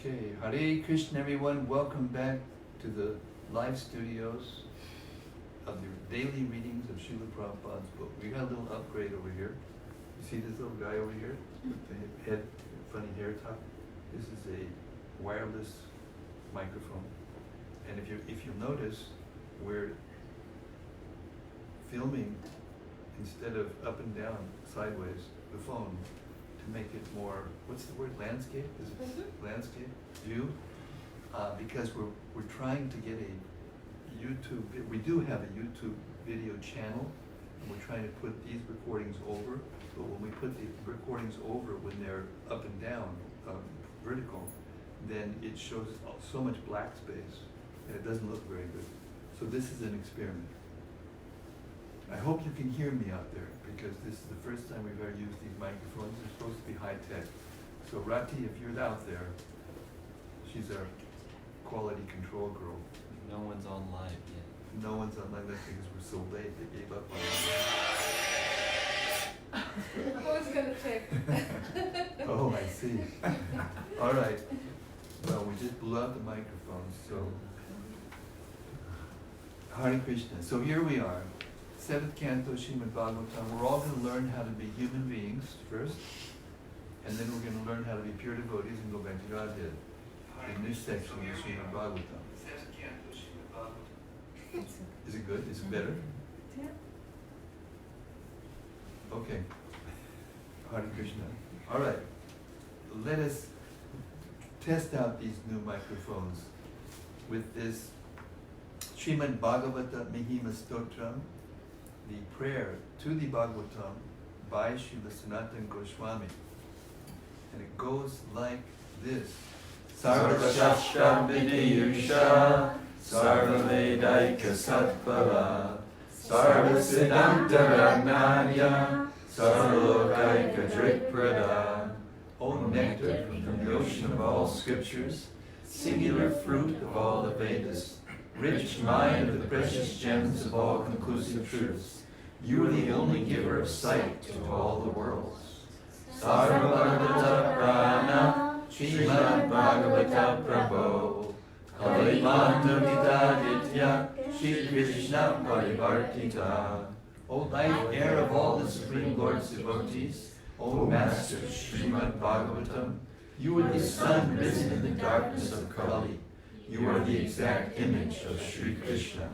Okay, Hare Krishna everyone, welcome back to the live studios of the daily readings of Srila Prabhupada's book. We got a little upgrade over here. You see this little guy over here with the head, funny hair top? This is a wireless microphone. And if you'll notice, we're filming instead of up and down, sideways, the phone, to make it more, what's the word, landscape? Is it landscape view? Because we're trying to get a YouTube, we do have a YouTube video channel, and we're trying to put these recordings over, but when we put the recordings over when they're up and down, vertical, then it shows so much black space, and it doesn't look very good. So this is an experiment. I hope you can hear me out there, because this is the first time we've ever used these microphones. They're supposed to be high-tech. So Rati, if you're out there, she's our quality control girl. No one's on live yet. No one's on live because we're so late, they gave up on us. I was gonna check. Oh, I see. All right. Well, we just blew out the microphones, so Hare Krishna. So here we are. 7th Canto of Srimad-Bhagavatam. We're all going to learn how to be human beings first, and then we're going to learn how to be pure devotees and go back to Godhead in this section of Srimad-Bhagavatam. Is it good? Is it better? Yeah. Okay. Hare Krishna. All right. Let us test out these new microphones with this Srimad-Bhagavatam Mahima Stotram, the prayer to the Bhagavatam by Srila Sanatana Goswami. And it goes like this. Sarva Shastra Vidiyusha Sarva Vedaika Satpava Sarva Siddhanta Ragnanya Sarva Lokaika Drikprada. O nectar from the ocean of all scriptures, singular fruit of all the Vedas, rich mine of the precious gems of all conclusive truths, you are the only giver of sight to all the worlds. Sarva Bhagavata Prana, Srimad Bhagavata Prabho, Kalipanta Ditaditya, Shri Krishna Parivartita. O life air of all the Supreme Lord's devotees, O Master Srimad Bhagavatam, you are the sun risen in the darkness of Kali. You are the exact image of Shri Krishna.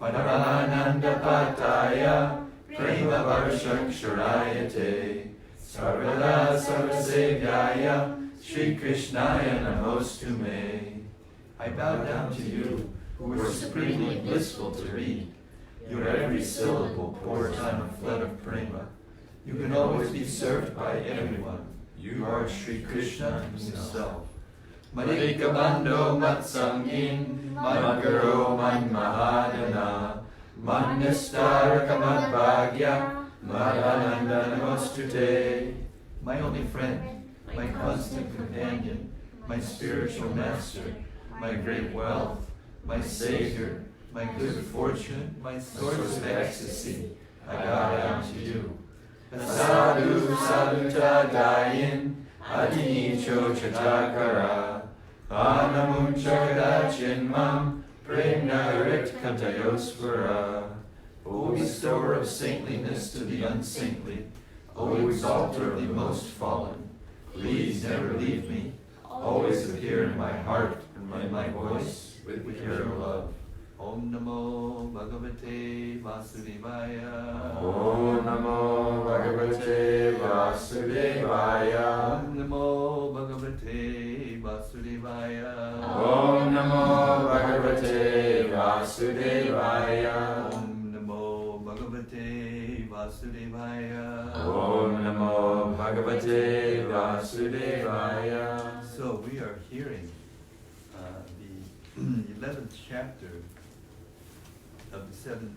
Paramananda Pataya, Prema Varshaksharayate, Sarvada Sarvasevyaya, Shri Krishnaya Namostume. I bow down to you, who are supremely blissful to read. Your every syllable pours on a flood of prema. You can always be served by everyone. You are Shri Krishna himself. Madhika Bando Matsangin, Madgaro Manmahadana, Madnistaraka Madbhagya, Madhananda Namostute. My only friend, my constant companion, my spiritual master, my great wealth, my savior, my good fortune, my source of ecstasy, I bow down to you. Sadhu Sadhuta Dayin, Adinicho Chatakara, Anamunchakada Chinmam, Premnarit Kantayosvara. O bestower of saintliness to the unsaintly, O exalter of the most fallen, please never leave me, always appear in my heart and in my voice with your love. Om Namo Bhagavate Vasudevaya. Om Namo Bhagavate Vasudevaya. Om Namo Bhagavate Vasudevaya. Om Namo Bhagavate Vasudevaya. Om Namo Bhagavate Vasudevaya. Om Namo Bhagavate Vasudevaya. So we are hearing the 11th chapter of the 7th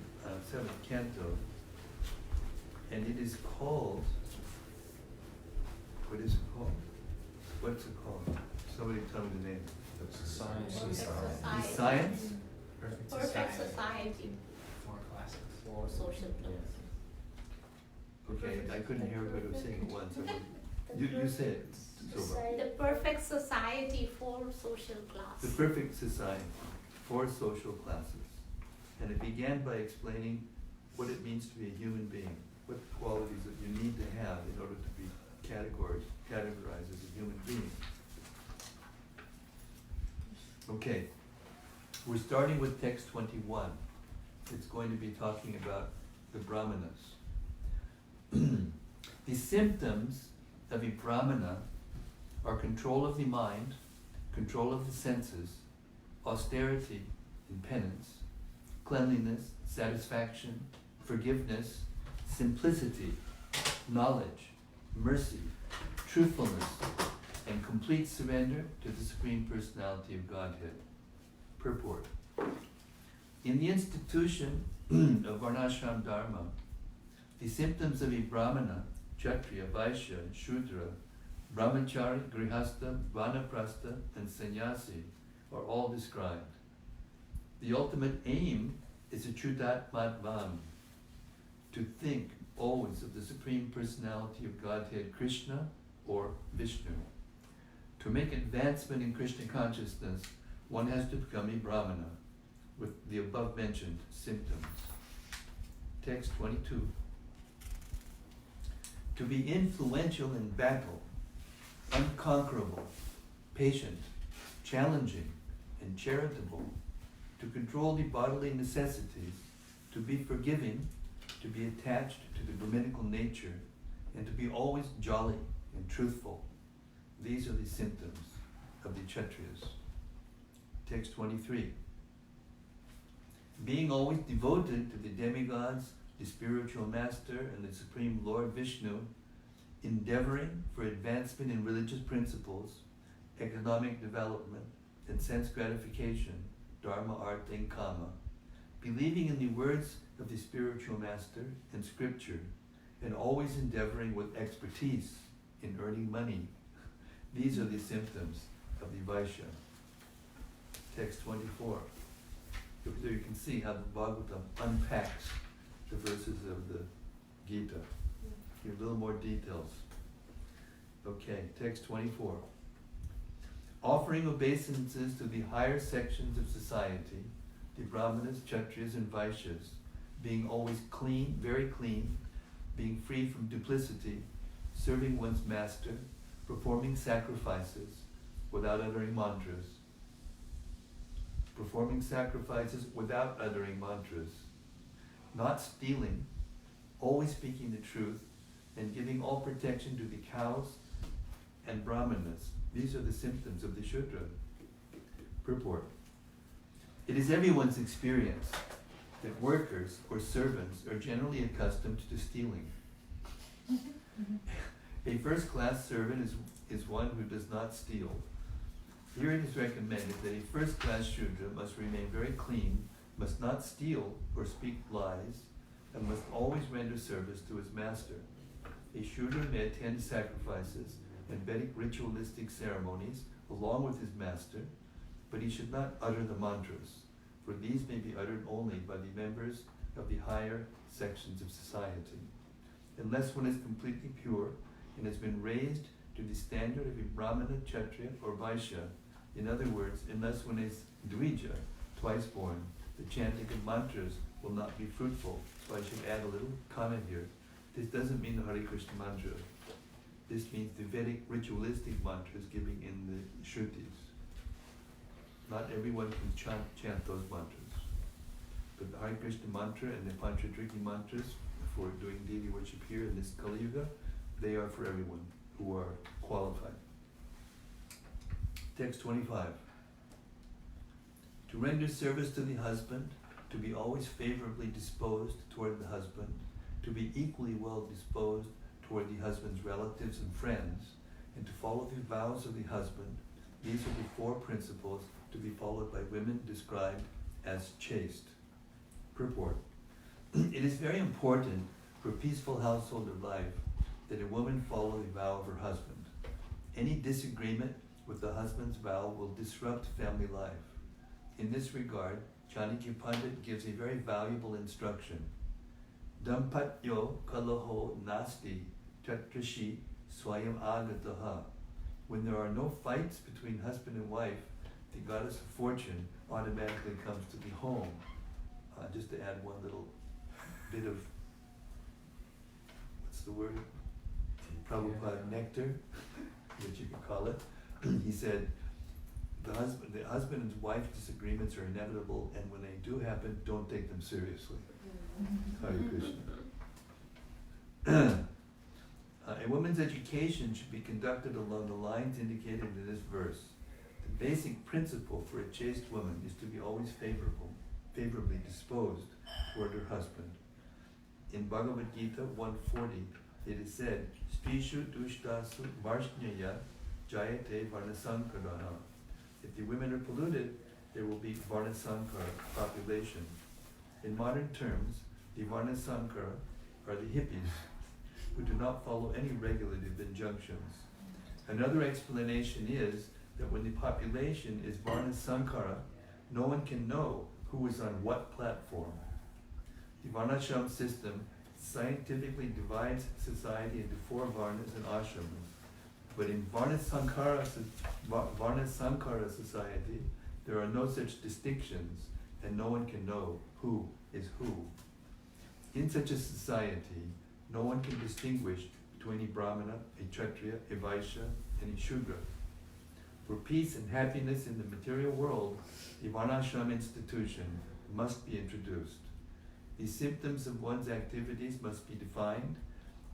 canto, and it is called, what is it called? What's it called? Somebody tell me the name. Science. Science? Perfect society. For classics. For social class. Okay, I couldn't hear what it was saying at once. You say it. The perfect society for social class. The perfect society for social classes. And it began by explaining what it means to be a human being, what qualities that you need to have in order to be categorized as a human being. Okay, we're starting with text 21. It's going to be talking about the brahmanas. The symptoms of a brahmana are control of the mind, control of the senses, austerity and penance, cleanliness, satisfaction, forgiveness, simplicity, knowledge, mercy, truthfulness, and complete surrender to the Supreme Personality of Godhead. Purport. In the institution of Varnashram Dharma, the symptoms of a Brahmana, Kshatriya, Vaishya, and Shudra, Brahmachari, Grihastha, Vanaprastha, and Sannyasi are all described. The ultimate aim is a Chudatmatvam, to think always of the Supreme Personality of Godhead, Krishna or Vishnu. To make advancement in Krishna consciousness, one has to become a Brahmana with the above mentioned symptoms. Text 22. To be influential in battle, unconquerable, patient, challenging, and charitable, to control the bodily necessities, to be forgiving, to be attached to the Brahminical nature, and to be always jolly and truthful. These are the symptoms of the Kshatriyas. Text 23. Being always devoted to the demigods, the spiritual master, and the Supreme Lord Vishnu, endeavoring for advancement in religious principles, economic development, and sense gratification, dharma, artha, and kama, believing in the words of the spiritual master and scripture, and always endeavoring with expertise in earning money. These are the symptoms of the Vaishya. Text 24. There you can see how the Bhagavatam unpacks the verses of the Gita. Give a little more details. Okay, text 24. Offering obeisances to the higher sections of society, the Brahmanas, Kshatriyas, and Vaishyas, being always clean, very clean, being free from duplicity, serving one's master, performing sacrifices without uttering mantras, not stealing, always speaking the truth, and giving all protection to the cows and brahmanas. These are the symptoms of the Shudra. Purport. It is everyone's experience that workers or servants are generally accustomed to stealing. A first-class servant is one who does not steal. Here it is recommended that a first-class Shudra must remain very clean, must not steal or speak lies, and must always render service to his master. A Shudra may attend sacrifices and Vedic ritualistic ceremonies along with his master, but he should not utter the mantras, for these may be uttered only by the members of the higher sections of society. Unless one is completely pure and has been raised to the standard of a Brahmana, Kshatriya, or Vaishya, in other words, unless one is Dvija, twice born, the chanting of mantras will not be fruitful. So I should add a little comment here. This doesn't mean the Hare Krishna mantra. This means the Vedic ritualistic mantras given in the Shrutis. Not everyone can chant those mantras. But the Hare Krishna mantra and the Panchadriki mantras for doing deity worship here in this Kali Yuga, they are for everyone who are qualified. Text 25. To render service to the husband, to be always favorably disposed toward the husband, to be equally well disposed toward the husband's relatives and friends, and to follow the vows of the husband. These are the four principles to be followed by women described as chaste. Purport. It is very important for peaceful household life that a woman follow the vow of her husband. Any disagreement with the husband's vow will disrupt family life. In this regard, Chanakya Pandit gives a very valuable instruction. Dampatyo kalaho nasti tatrashi swayam agataha When there are no fights between husband and wife, the goddess of fortune automatically comes to the home. Just to add one little bit of, what's the word? Prabhupada nectar, which you could call it. He said, the husband and wife disagreements are inevitable, and when they do happen, don't take them seriously. Hare Krishna. A woman's education should be conducted along the lines indicated in this verse. The basic principle for a chaste woman is to be always favorably disposed toward her husband. In Bhagavad Gita 140, it is said, Spishu dushtasu varshnyaya jayate varnasankaraha. If the women are polluted, there will be varnasankara population. In modern terms, the varnasankara are the hippies, who do not follow any regulative injunctions. Another explanation is that when the population is varnasankara, no one can know who is on what platform. The varnashram system scientifically divides society into 4 varnas and ashrams. But in varnasankara society, there are no such distinctions, and no one can know who is who. In such a society, no one can distinguish between a brahmana, a kshatriya, a vaishya, and a shudra. For peace and happiness in the material world, the varnashram institution must be introduced. The symptoms of one's activities must be defined,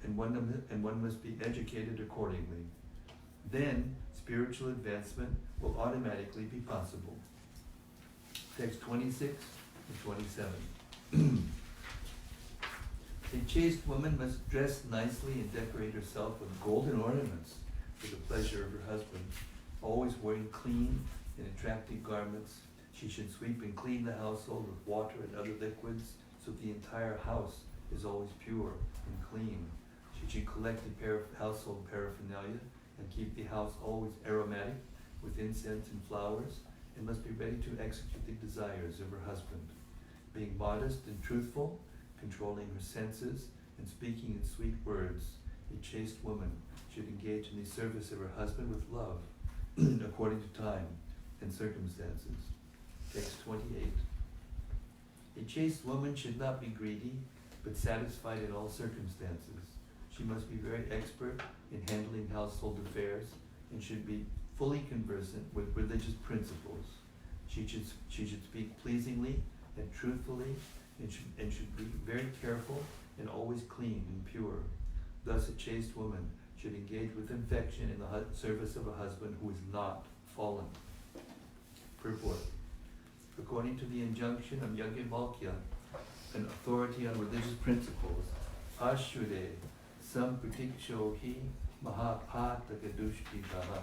and one must be educated accordingly. Then, spiritual advancement will automatically be possible. Text 26 and 27. A chaste woman must dress nicely and decorate herself with golden ornaments for the pleasure of her husband, always wearing clean and attractive garments. She should sweep and clean the household with water and other liquids so the entire house is always pure and clean. She should collect the household paraphernalia and keep the house always aromatic with incense and flowers, and must be ready to execute the desires of her husband. Being modest and truthful, controlling her senses, and speaking in sweet words, a chaste woman should engage in the service of her husband with love, according to time and circumstances. Text 28. A chaste woman should not be greedy, but satisfied in all circumstances. She must be very expert in handling household affairs, and should be fully conversant with religious principles. She should speak pleasingly and truthfully, and should be very careful and always clean and pure. Thus, a chaste woman should engage with affection in the service of a husband who is not fallen. Purport. According to the injunction of Yajnavalkya, an authority on religious principles, Ashure sampratikshohi mahapatakadushkitaha.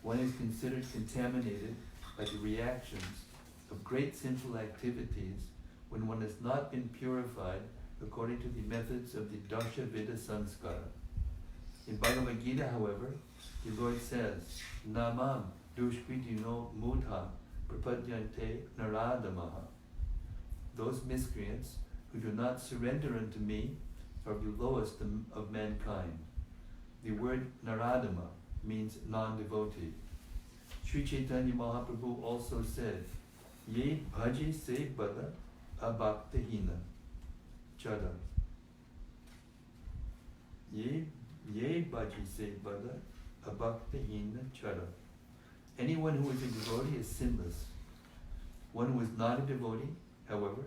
One is considered contaminated by the reactions of great sinful activities when one has not been purified according to the methods of the Dasha Vida Sanskara. In Bhagavad Gita, however, the Lord says, Namam dushkritino mudha prapadyante naradamaha. Those miscreants who do not surrender unto me are the lowest of mankind. The word naradama means non-devotee. Sri Chaitanya Mahaprabhu also said, Ye bhaji se bada abhaktahina chada. Ye bhaji se bada abhaktahina chada. Anyone who is a devotee is sinless. One who is not a devotee, however,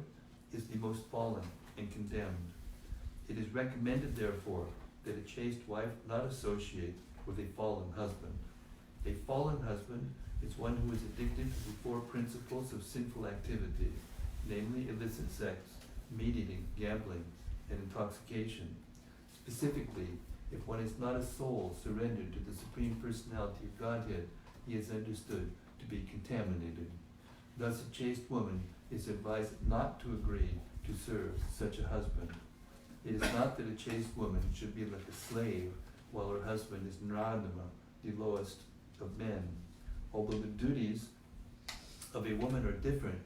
is the most fallen and condemned. It is recommended, therefore, that a chaste wife not associate with a fallen husband. A fallen husband is one who is addicted to the 4 principles of sinful activity, namely illicit sex, meat eating, gambling, and intoxication. Specifically, if one is not a soul surrendered to the Supreme Personality of Godhead, he is understood to be contaminated. Thus, a chaste woman is advised not to agree to serve such a husband. It is not that a chaste woman should be like a slave while her husband is Naradama, the lowest of men. Although the duties of a woman are different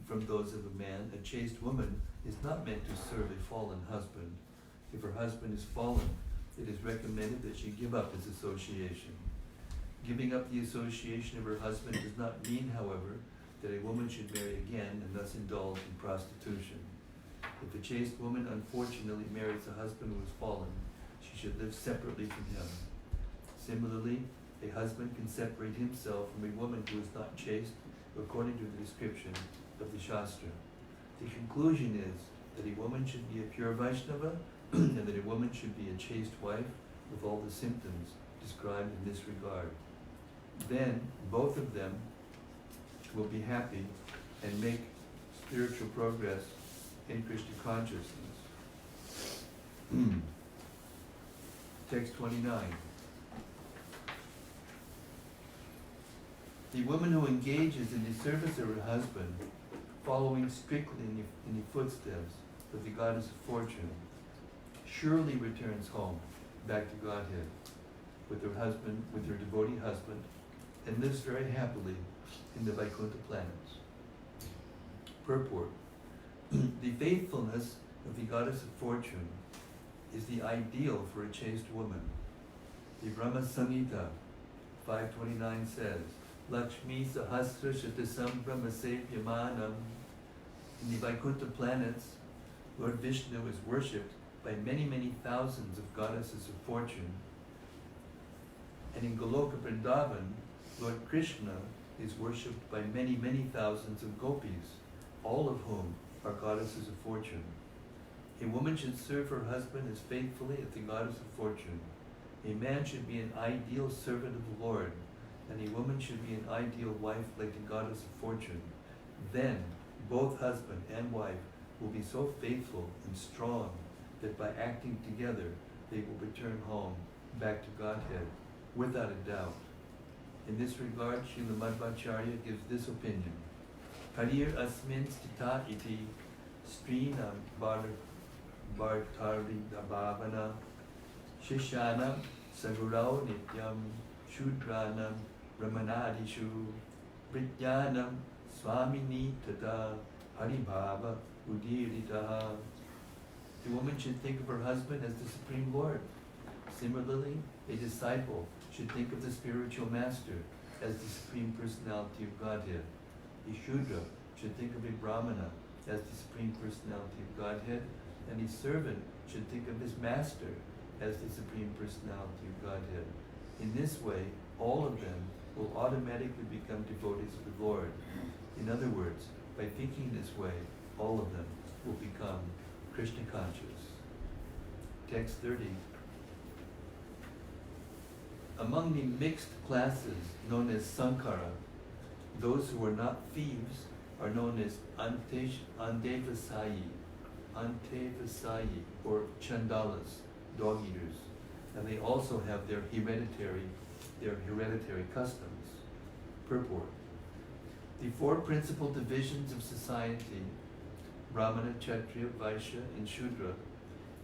from those of a man, a chaste woman is not meant to serve a fallen husband. If her husband is fallen, it is recommended that she give up his association. Giving up the association of her husband does not mean, however, that a woman should marry again and thus indulge in prostitution. If a chaste woman unfortunately marries a husband who has fallen, she should live separately from him. Similarly, a husband can separate himself from a woman who is not chaste, according to the description of the Shastra. The conclusion is that a woman should be a pure Vaishnava and that a woman should be a chaste wife with all the symptoms described in this regard. Then both of them will be happy and make spiritual progress in Krishna consciousness. Text 29. The woman who engages in the service of her husband, following strictly in the footsteps of the goddess of fortune, surely returns home back to Godhead with her husband, with her devotee husband, and lives very happily in the Vaikuntha planets. Purport. The faithfulness of the goddess of fortune is the ideal for a chaste woman. The Brahma Samhita 529 says, Lakshmi Sahasra Shatasam Brahma Sevyamanam. In the Vaikuntha planets, Lord Vishnu is worshipped by many, many thousands of goddesses of fortune. And in Goloka Vrindavan, Lord Krishna is worshipped by many, many thousands of gopis, all of whom are goddesses of fortune. A woman should serve her husband as faithfully as the goddess of fortune. A man should be an ideal servant of the Lord, and a woman should be an ideal wife like the goddess of fortune. Then both husband and wife will be so faithful and strong that by acting together they will return home back to Godhead without a doubt. In this regard, Srila Madhvacharya gives this opinion. Harir asmin stita iti strina bhartari bhavana shishyanam sagurau nityam shudranam ramanadishu prityanam swamini tata haribhava udiritaha. The woman should think of her husband as the Supreme Lord. Similarly, a disciple should think of the spiritual master as the Supreme Personality of Godhead. A Shudra should think of a Brahmana as the Supreme Personality of Godhead, and a servant should think of his master as the Supreme Personality of Godhead. In this way, all of them will automatically become devotees of the Lord. In other words, by thinking this way, all of them will become Krishna conscious. Text 30. Among the mixed classes known as Sankara, those who are not thieves are known as Antevasayi, or Chandalas, dog eaters, and they also have their hereditary customs. Purport. The four principal divisions of society, Brahmana, Kshatriya, Vaishya, and Shudra,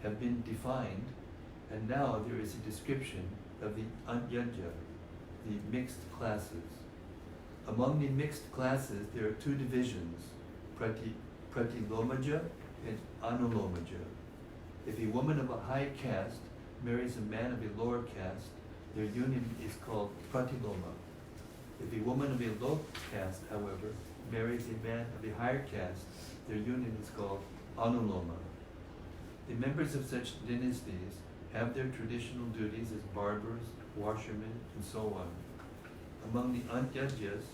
have been defined, and now there is a description of the Anyajya, the mixed classes. Among the mixed classes, there are two divisions, Pratilomaja and Anulomaja. If a woman of a high caste marries a man of a lower caste, their union is called Pratiloma. If a woman of a low caste, however, marries a man of a higher caste, their union is called Anuloma. The members of such dynasties have their traditional duties as barbers, washermen, and so on. Among the Antyajyas,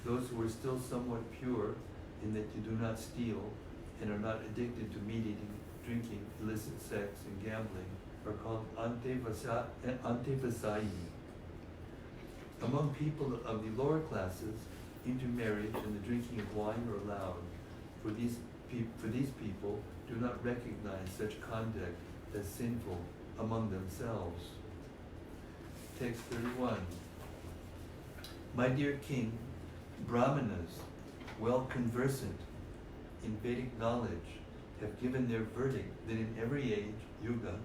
those who are still somewhat pure in that you do not steal and are not addicted to meat eating, drinking, illicit sex, and gambling, are called Antevasayi. Among people of the lower classes, intermarriage and the drinking of wine are allowed. For these people do not recognize such conduct as sinful among themselves. Text 31. My dear king, Brahmanas, well conversant in Vedic knowledge, have given their verdict that in every age, yuga,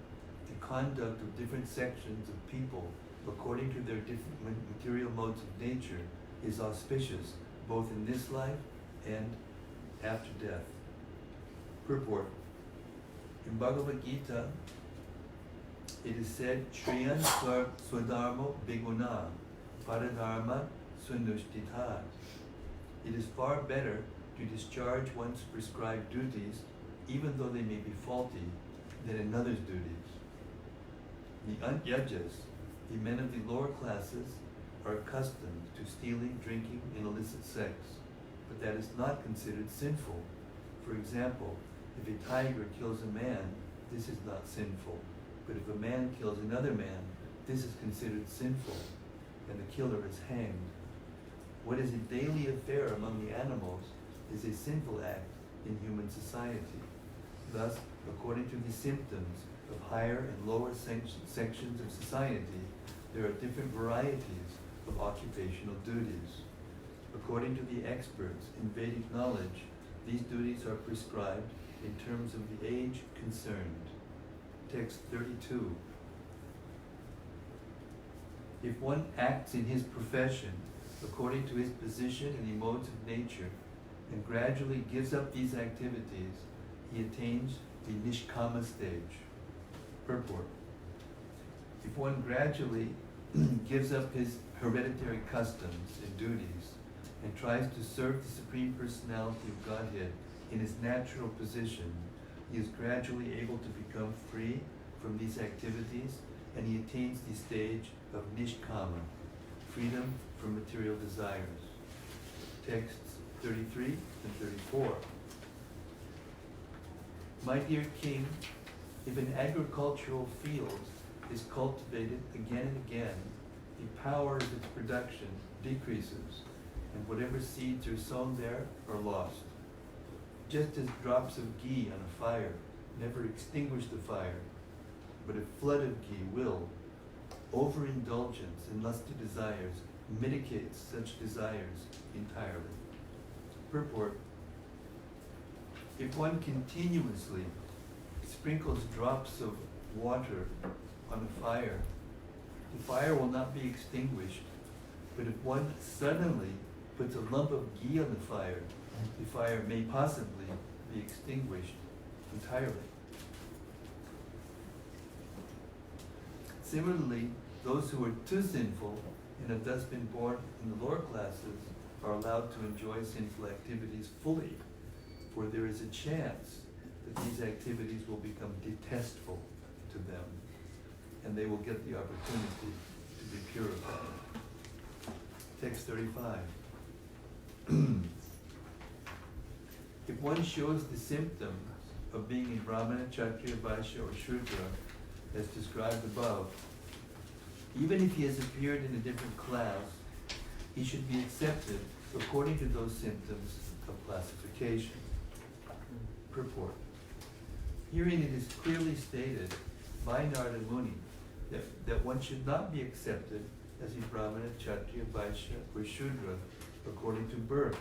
the conduct of different sections of people according to their different material modes of nature is auspicious both in this life and after death. Purport. In Bhagavad Gita, it is said, Shriyan Swadharmo Biguna, paradharma sunushtita. It is far better to discharge one's prescribed duties, even though they may be faulty, than another's duties. The unyajas, the men of the lower classes, are accustomed to stealing, drinking, and illicit sex, but that is not considered sinful. For example, if a tiger kills a man, this is not sinful. But if a man kills another man, this is considered sinful, and the killer is hanged. What is a daily affair among the animals is a sinful act in human society. Thus, according to the symptoms of higher and lower sections of society, there are different varieties of occupational duties. According to the experts in Vedic knowledge, these duties are prescribed in terms of the age concerned. Text 32. If one acts in his profession according to his position in the modes of nature and gradually gives up these activities, he attains the nishkama stage. Purport. If one gradually gives up his hereditary customs and duties and tries to serve the Supreme Personality of Godhead in his natural position, he is gradually able to become free from these activities, and he attains the stage of nishkama, freedom from material desires. Texts 33 and 34. My dear king, if an agricultural field is cultivated again and again, the power of its production decreases, and whatever seeds are sown there are lost. Just as drops of ghee on a fire never extinguish the fire, but a flood of ghee will, overindulgence in lusty desires mitigates such desires entirely. Purport. If one continuously sprinkles drops of water on a fire, the fire will not be extinguished. But if one suddenly puts a lump of ghee on the fire may possibly be extinguished entirely. Similarly, those who are too sinful and have thus been born in the lower classes are allowed to enjoy sinful activities fully, for there is a chance that these activities will become detestful to them, and they will get the opportunity to be purified. Text 35. If one shows the symptoms of being a Brahmana, Kshatriya, Vaishya, or Shudra, as described above, even if he has appeared in a different class, he should be accepted according to those symptoms of classification. Purport. Herein it is clearly stated by Narada Muni that one should not be accepted as a Brahmana, Kshatriya, Vaishya, or Shudra according to birth.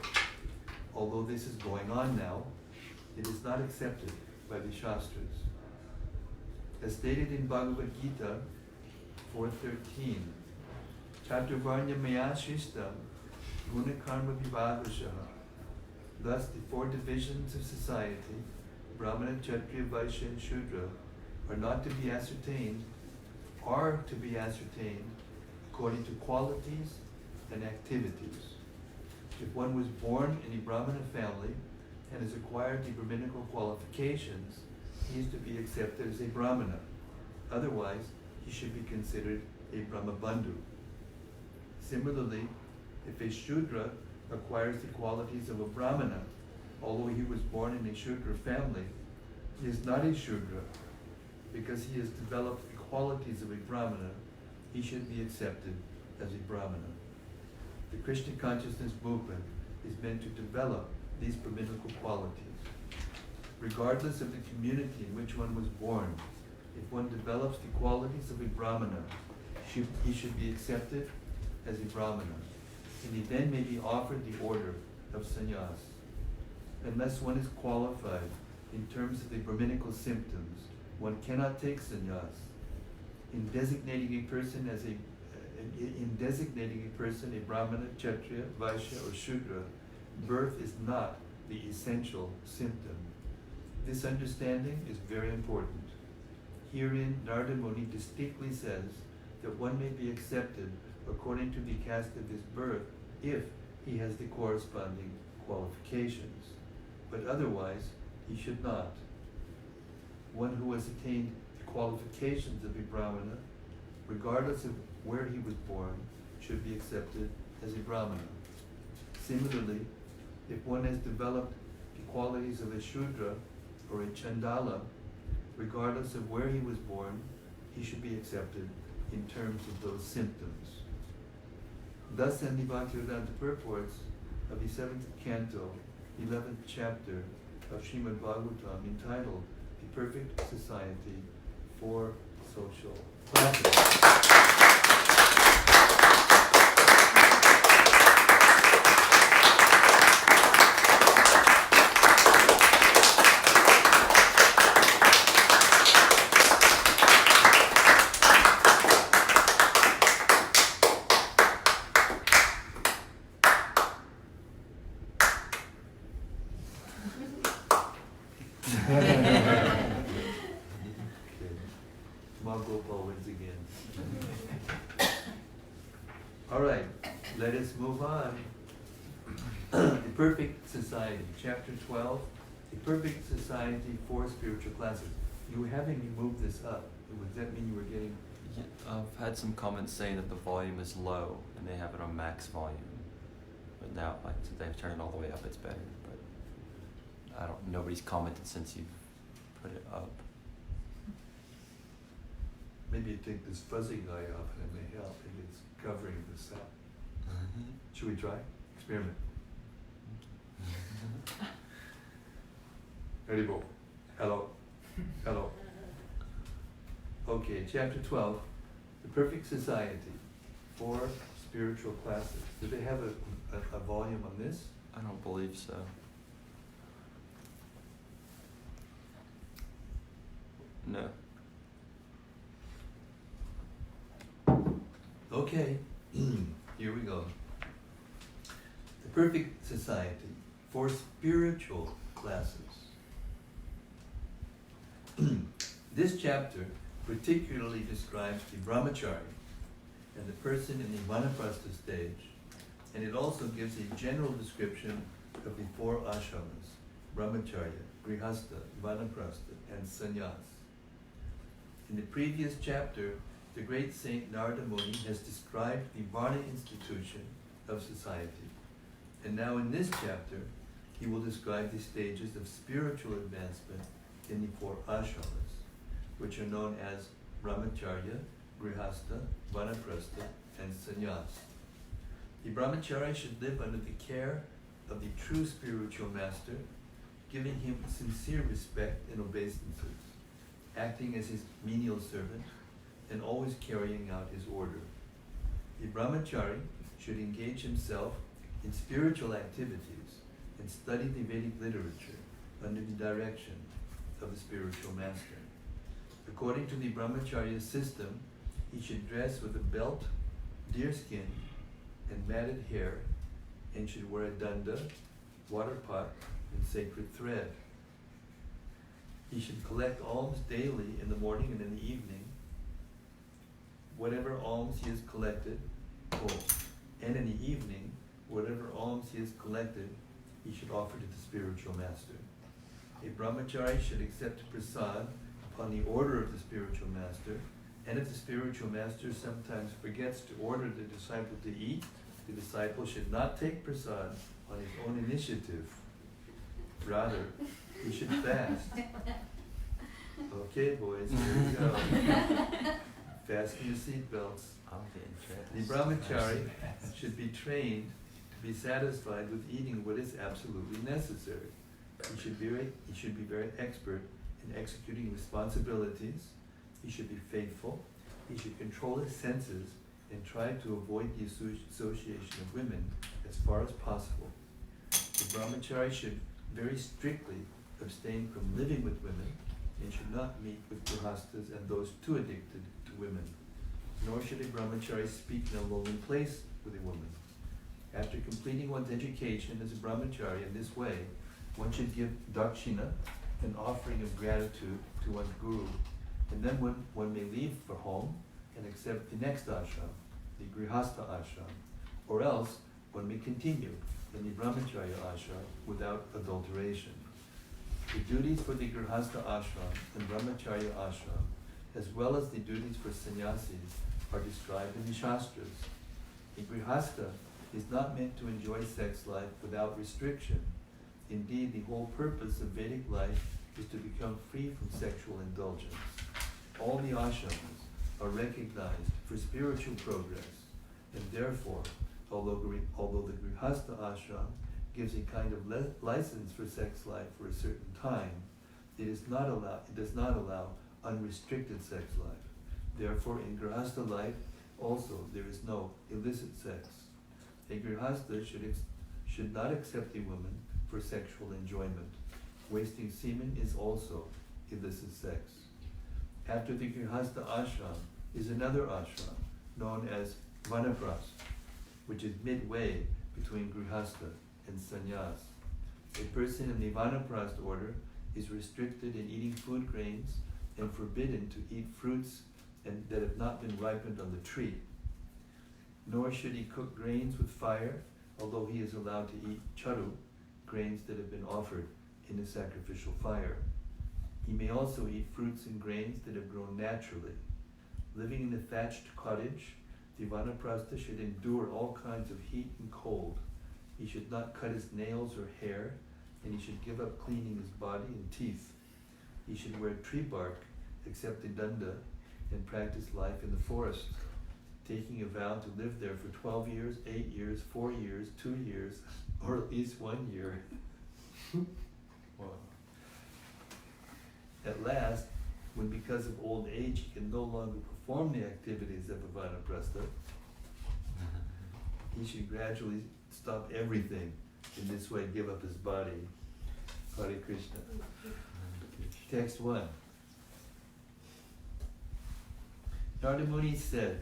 Although this is going on now, it is not accepted by the Shastras. As stated in Bhagavad Gita 4.13, Chaturvarnya maya shishtam guna karma vivadasha. Thus the four divisions of society, Brahmana, Kshatriya, Vaishya, and Shudra, are to be ascertained according to qualities and activities. If one was born in a Brahmana family and has acquired the Brahminical qualifications, he is to be accepted as a Brahmana. Otherwise, he should be considered a Brahmabandhu. Similarly, if a Shudra acquires the qualities of a Brahmana, although he was born in a Shudra family, he is not a Shudra. Because he has developed the qualities of a Brahmana, he should be accepted as a Brahmana. The Krishna consciousness movement is meant to develop these Brahminical qualities. Regardless of the community in which one was born, if one develops the qualities of a Brahmana, he should be accepted as a Brahmana, and he then may be offered the order of sannyas. Unless one is qualified in terms of the Brahminical symptoms, one cannot take sannyas. In designating a person a Brahmana, Kshatriya, Vaishya, or Shudra, birth is not the essential symptom. This understanding is very important. Herein, Narada Muni distinctly says that one may be accepted according to the caste of his birth, if he has the corresponding qualifications, but otherwise he should not. One who has attained the qualifications of a Brahmana, regardless of where he was born, should be accepted as a Brahmana. Similarly, if one has developed the qualities of a Shudra or a Chandala, regardless of where he was born, he should be accepted in terms of those symptoms. Thus then the Bhaktivedanta purports of the 7th canto, 11th chapter of Srimad-Bhagavatam, entitled The Perfect Society for Social Classes. Gopal wins again. All right, let us move on. The Perfect Society, Chapter 12, The Perfect Society for Spiritual Classes. You were having me move this up. Does that mean you were getting... Yeah, I've had some comments saying that the volume is low and they have it on max volume. But now, like, since they've turned it all the way up, it's better. But nobody's commented since you've put it up. Maybe you take this fuzzy guy off and it may help. Maybe it's covering this up. Should we try? Experiment. Ready, go. Hello. Hello. Okay, chapter 12, The Perfect Society for Spiritual Classes. Do they have a volume on this? I don't believe so. No. Okay, here we go. The Perfect Society for Spiritual Classes. This chapter particularly describes the brahmachari and the person in the vanaprastha stage, and it also gives a general description of the 4 ashramas: brahmacharya, grihastha, vanaprastha, and sannyas. In the previous chapter, the great Saint Narada Muni has described the Varna institution of society. And now in this chapter, he will describe the stages of spiritual advancement in the 4 ashramas, which are known as brahmacharya, grihastha, vanaprastha, and sannyas. The brahmachari should live under the care of the true spiritual master, giving him sincere respect and obeisances, acting as his menial servant, and always carrying out his order. The brahmachari should engage himself in spiritual activities and study the Vedic literature under the direction of the spiritual master. According to the brahmacharya system, he should dress with a belt, deerskin, and matted hair, and should wear a danda, water pot, and sacred thread. He should collect alms daily in the morning and in the evening. Whatever alms he has collected, and in the evening, whatever alms he has collected, he should offer to the spiritual master. A brahmachari should accept prasad upon the order of the spiritual master, and if the spiritual master sometimes forgets to order the disciple to eat, the disciple should not take prasad on his own initiative. Rather, he should fast. Okay, boys, here we go. Fasten your seatbelts. The brahmachari should be trained to be satisfied with eating what is absolutely necessary. He should be very expert in executing responsibilities. He should be faithful. He should control his senses and try to avoid the association of women as far as possible. The brahmachari should very strictly abstain from living with women and should not meet with grihasthas and those too addicted to women. Nor should a brahmachari speak in a lonely place with a woman. After completing one's education as a brahmachari in this way, one should give dakshina, an offering of gratitude to one's guru, and then one may leave for home and accept the next ashram, the Grihastha ashram, or else one may continue in the Brahmacharya ashram without adulteration. The duties for the Grihastha ashram and Brahmacharya ashram, as well as the duties for sannyasis, are described in the Shastras. A Grihastha is not meant to enjoy sex life without restriction. Indeed, the whole purpose of Vedic life is to become free from sexual indulgence. All the ashrams are recognized for spiritual progress, and therefore, although the Grihastha ashram gives a kind of license for sex life for a certain time, it does not allow unrestricted sex life. Therefore, in Grihastha life, also there is no illicit sex. A Grihastha should not accept a woman for sexual enjoyment. Wasting semen is also illicit sex. After the Grihastha ashram is another ashram known as Vanaprast, which is midway between Grihastha and sannyas. A person in the Vanaprast order is restricted in eating food grains and forbidden to eat fruits that have not been ripened on the tree. Nor should he cook grains with fire, although he is allowed to eat charu, grains that have been offered in a sacrificial fire. He may also eat fruits and grains that have grown naturally. Living in a thatched cottage, the Vanaprastha should endure all kinds of heat and cold. He should not cut his nails or hair, and he should give up cleaning his body and teeth. He should wear tree bark, except the danda, and practice life in the forest, taking a vow to live there for 12 years, 8 years, 4 years, 2 years, or at least 1 year. Wow. At last, when because of old age he can no longer perform the activities of a Vanaprastha, he should gradually stop everything, in this way give up his body. Hare Krishna. Text 1. Narada Muni said,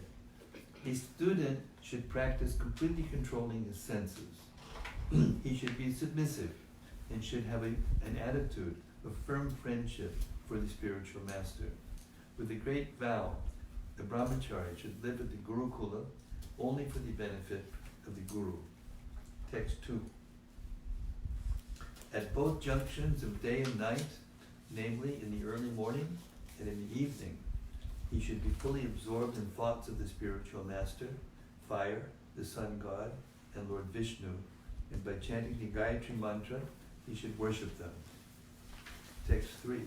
a student should practice completely controlling his senses. He should be submissive and should have an attitude of firm friendship for the spiritual master. With a great vow, the brahmachari should live at the Gurukula only for the benefit of the Guru. Text 2. At both junctions of day and night, namely in the early morning and in the evening, he should be fully absorbed in thoughts of the spiritual master, fire, the sun god, and Lord Vishnu, and by chanting the Gayatri mantra, he should worship them. Text 3.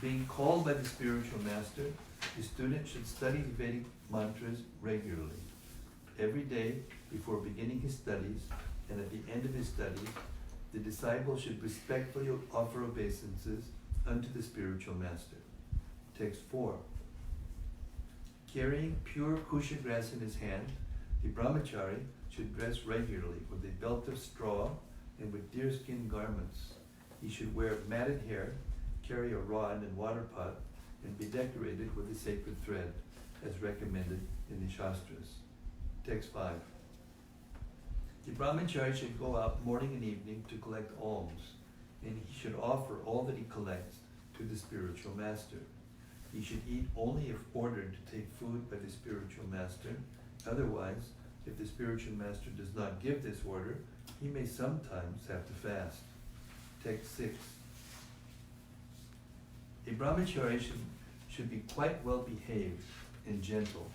Being called by the spiritual master, the student should study the Vedic mantras regularly. Every day, before beginning his studies, and at the end of his studies, the disciple should respectfully offer obeisances unto the spiritual master. Text 4. Carrying pure kusha grass in his hand, the brahmachari should dress regularly with a belt of straw and with deerskin garments. He should wear matted hair, carry a rod and water pot, and be decorated with a sacred thread, as recommended in the Shastras. Text 5. The brahmachari should go out morning and evening to collect alms, and he should offer all that he collects to the spiritual master. He should eat only if ordered to take food by the spiritual master. Otherwise, if the spiritual master does not give this order, he may sometimes have to fast. Text 6. A brahmachari should be quite well behaved and gentle.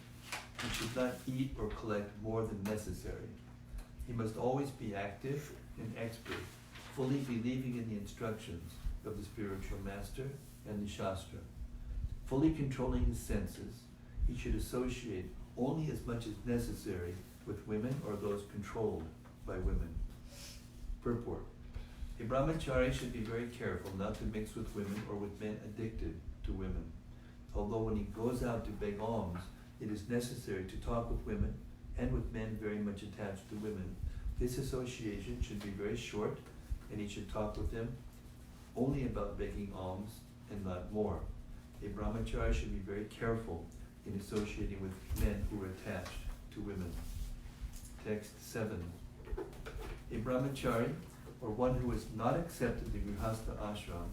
He should not eat or collect more than necessary. He must always be active and expert, fully believing in the instructions of the spiritual master and the Shastra. Fully controlling his senses, he should associate only as much as necessary with women or those controlled by women. Purport. A brahmachari should be very careful not to mix with women or with men addicted to women. Although when he goes out to beg alms, it is necessary to talk with women and with men very much attached to women. This association should be very short, and he should talk with them only about begging alms and not more. A brahmachari should be very careful in associating with men who are attached to women. Text 7. A brahmachari, or one who has not accepted the Grihastha ashram,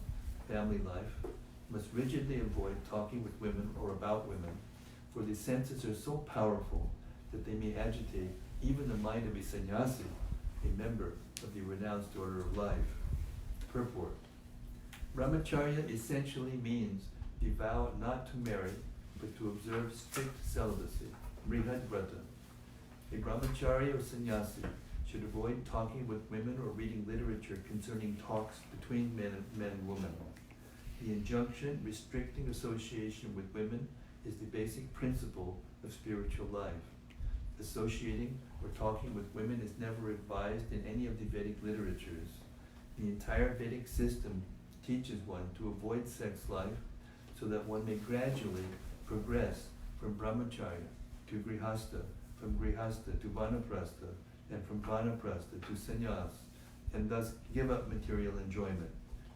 family life, must rigidly avoid talking with women or about women, for the senses are so powerful that they may agitate even the mind of a sannyasi, a member of the renounced order of life. Purport. Brahmacharya essentially means the vow not to marry, but to observe strict celibacy, Brihadvrata. A brahmachari or sannyasi should avoid talking with women or reading literature concerning talks between men and women. The injunction restricting association with women is the basic principle of spiritual life. Associating or talking with women is never advised in any of the Vedic literatures. The entire Vedic system teaches one to avoid sex life so that one may gradually progress from brahmacharya to grihastha, from grihastha to vanaprastha, and from vanaprastha to sannyas, and thus give up material enjoyment,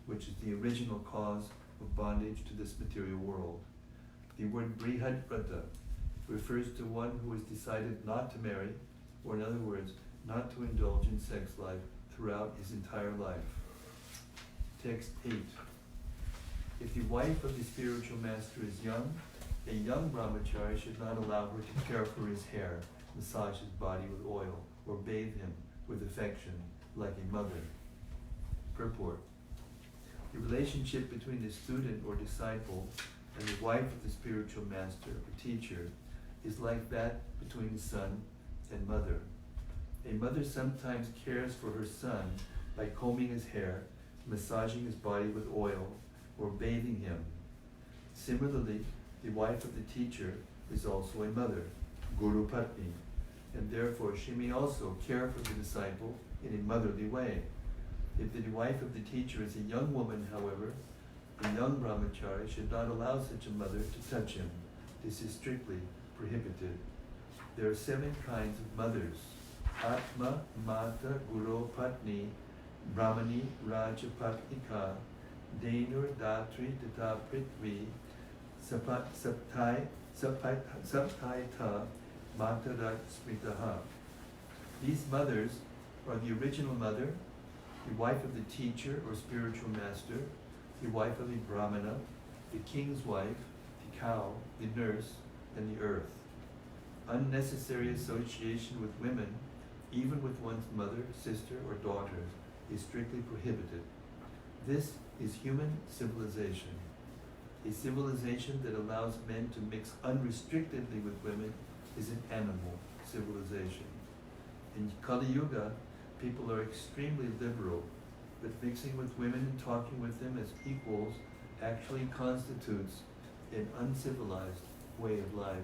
which is the original cause of bondage to this material world. The word brihadvrata refers to one who has decided not to marry, or in other words, not to indulge in sex life throughout his entire life. Text 8. If the wife of the spiritual master is young, a young brahmachari should not allow her to care for his hair, massage his body with oil, or bathe him with affection like a mother. Purport. The relationship between the student or disciple and the wife of the spiritual master or teacher is like that between the son and mother. A mother sometimes cares for her son by combing his hair, massaging his body with oil, or bathing him. Similarly, the wife of the teacher is also a mother, Guru Patni, and therefore she may also care for the disciple in a motherly way. If the wife of the teacher is a young woman, however, the young brahmachari should not allow such a mother to touch him. This is strictly prohibited. There are 7 kinds of mothers: Atma, Mata, Guru Patni, Brahmani, Raja Patnika, Denur, Datri, Tata Prithvi, Saptaita, Matarat Smritaha. These mothers are the original mother, the wife of the teacher or spiritual master, the wife of the brahmana, the king's wife, the cow, the nurse, and the earth. Unnecessary association with women, even with one's mother, sister, or daughter, is strictly prohibited. This is human civilization. A civilization that allows men to mix unrestrictedly with women is an animal civilization. In Kali Yuga, people are extremely liberal, but mixing with women and talking with them as equals actually constitutes an uncivilized way of life.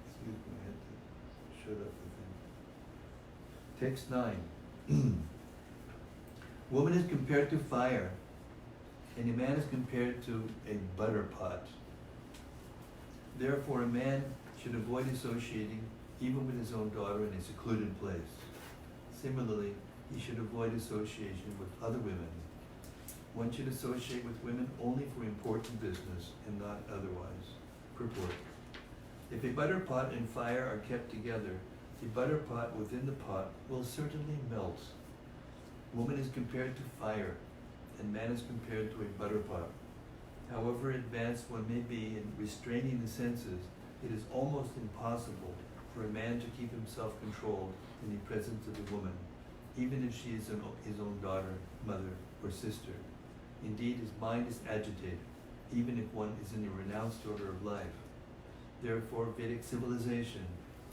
Excuse me, I had to shut up the thing. Text 9. Woman is compared to fire, and a man is compared to a butter pot. Therefore, a man should avoid associating even with his own daughter in a secluded place. Similarly, he should avoid association with other women. One should associate with women only for important business and not otherwise. Purport. If a butter pot and fire are kept together, the butter pot within the pot will certainly melt. Woman is compared to fire, and man is compared to a butter pot. However advanced one may be in restraining the senses, it is almost impossible for a man to keep himself controlled in the presence of a woman, even if she is his own daughter, mother, or sister. Indeed, his mind is agitated, even if one is in the renounced order of life. Therefore, Vedic civilization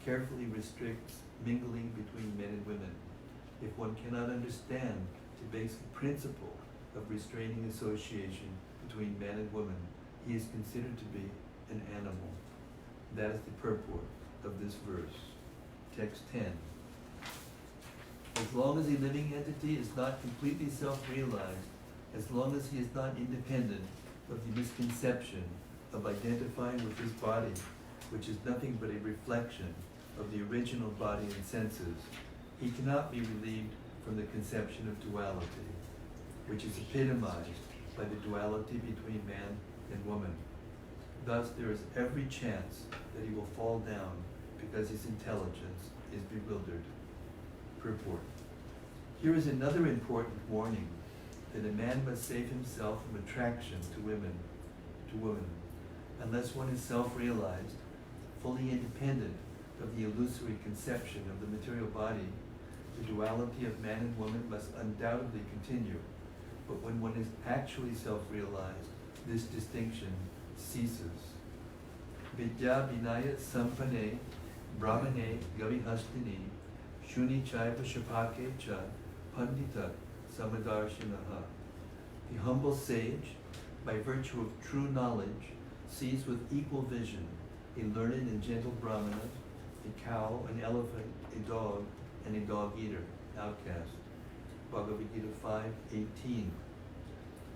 carefully restricts mingling between men and women. If one cannot understand the basic principle of restraining association between man and woman, he is considered to be an animal. That is the purport of this verse. Text 10. As long as a living entity is not completely self-realized, as long as he is not independent of the misconception of identifying with his body, which is nothing but a reflection of the original body and senses, he cannot be relieved from the conception of duality, which is epitomized by the duality between man and woman. Thus, there is every chance that he will fall down because his intelligence is bewildered. Purport. Here is another important warning. that a man must save himself from attraction to women. Unless one is self-realized, fully independent of the illusory conception of the material body, the duality of man and woman must undoubtedly continue. But when one is actually self-realized, this distinction ceases. Vidya vinaya sampane brahmane gavihastini shuni chaiva shapake cha pandita samadarshinaha. The humble sage, by virtue of true knowledge, sees with equal vision a learned and gentle brahmana, a cow, an elephant, a dog, and a dog-eater, outcast. Bhagavad Gita 5:18.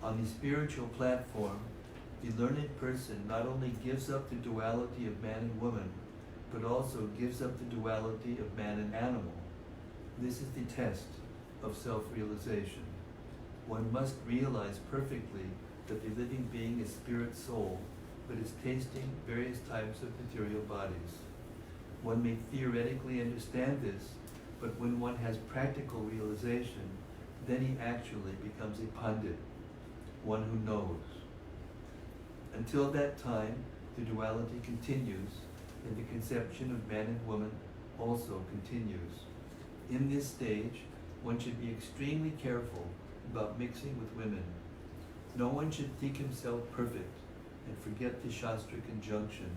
On the spiritual platform, the learned person not only gives up the duality of man and woman, but also gives up the duality of man and animal. This is the test of self-realization. One must realize perfectly that the living being is spirit soul, but is tasting various types of material bodies. One may theoretically understand this, but when one has practical realization, then he actually becomes a pandit, one who knows. Until that time, the duality continues, and the conception of man and woman also continues. In this stage, one should be extremely careful about mixing with women. No one should think himself perfect and forget the Shastra conjunction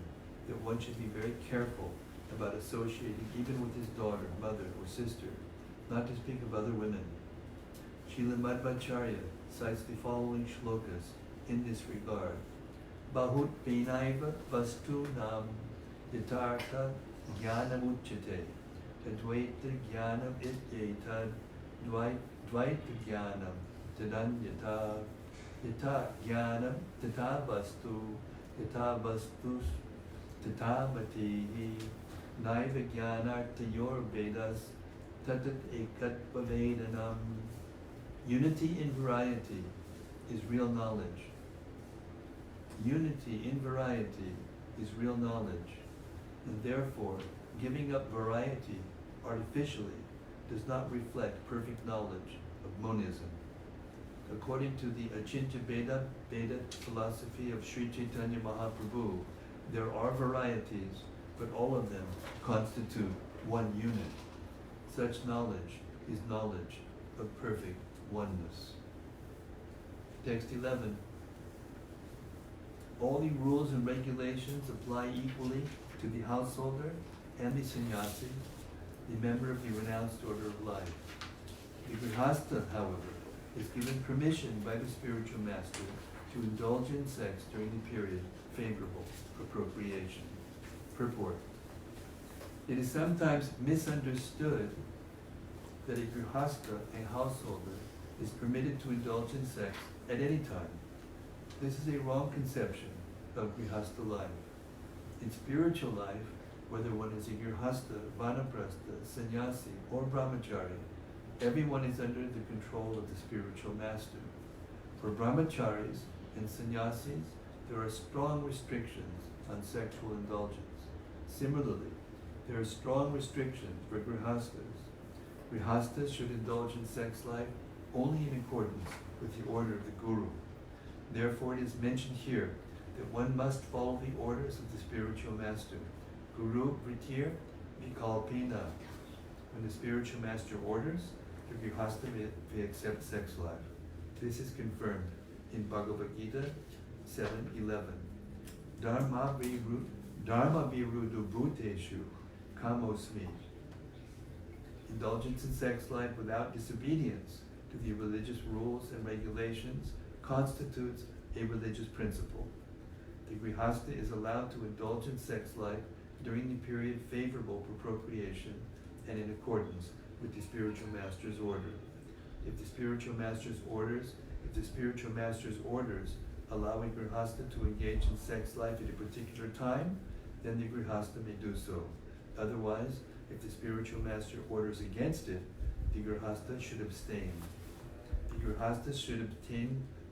that one should be very careful about associating even with his daughter, mother, or sister, not to speak of other women. Srila Madhvacharya cites the following shlokas in this regard. Bahut vinaiva vastu nam yatartha jnanam uchyate advaita jnanam ityetad dvaita jnanam tadanyata yata jnanam tata vastus tata matihi naiva jnanartayor vedas tatat ekatva vedanam. Unity in variety is real knowledge. Unity in variety is real knowledge, and therefore giving up variety artificially does not reflect perfect knowledge of monism. According to the Achintya Veda philosophy of Sri Chaitanya Mahaprabhu, there are varieties, but all of them constitute one unit. Such knowledge is knowledge of perfect oneness. Text 11. All the rules and regulations apply equally to the householder and the sannyasi, the member of the renounced order of life. The grihastha, however, is given permission by the spiritual master to indulge in sex during the period favorable for procreation. Purport. It is sometimes misunderstood that a grihastha, a householder, is permitted to indulge in sex at any time. This is a wrong conception of grihastha life. In spiritual life, whether one is a grihastha, vanaprastha, sannyasi, or brahmachari, everyone is under the control of the spiritual master. For brahmacharis and sannyasis, there are strong restrictions on sexual indulgence. Similarly, there are strong restrictions for grihasthas. Grihasthas should indulge in sex life only in accordance with the order of the Guru. Therefore, it is mentioned here that one must follow the orders of the spiritual master. Guru vritir vikalpina. When the spiritual master orders, the grihastha may accept sex life. This is confirmed in Bhagavad Gita 7:11. Dharma viruddha bhuteshu kamosmi. Indulgence in sex life without disobedience to the religious rules and regulations constitutes a religious principle. The grihastha is allowed to indulge in sex life during the period favorable for procreation and in accordance with the spiritual master's order. If the spiritual master's orders allow a grihastha to engage in sex life at a particular time, then the grihastha may do so. Otherwise, if the spiritual master orders against it, the grihastha should abstain. The grihastha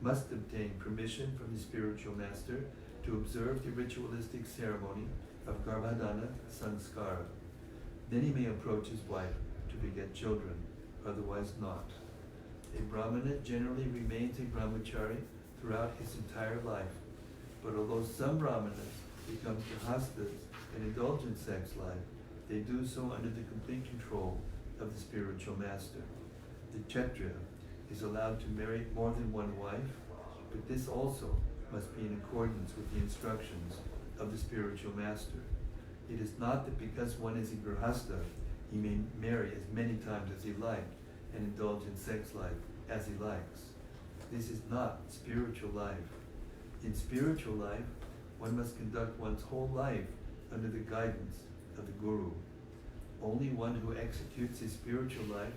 must obtain permission from the spiritual master to observe the ritualistic ceremony of garbhadana sanskara. Then he may approach his wife to beget children, otherwise not. A Brahmana generally remains a brahmachari throughout his entire life. But although some Brahmanas become grihastas and indulge in sex life, they do so under the complete control of the spiritual master. The Kshatriya is allowed to marry more than one wife, but this also must be in accordance with the instructions of the spiritual master. It is not that because one is a grihasta, he may marry as many times as he likes and indulge in sex life as he likes. This is not spiritual life. In spiritual life, one must conduct one's whole life under the guidance of the Guru. Only one who executes his spiritual life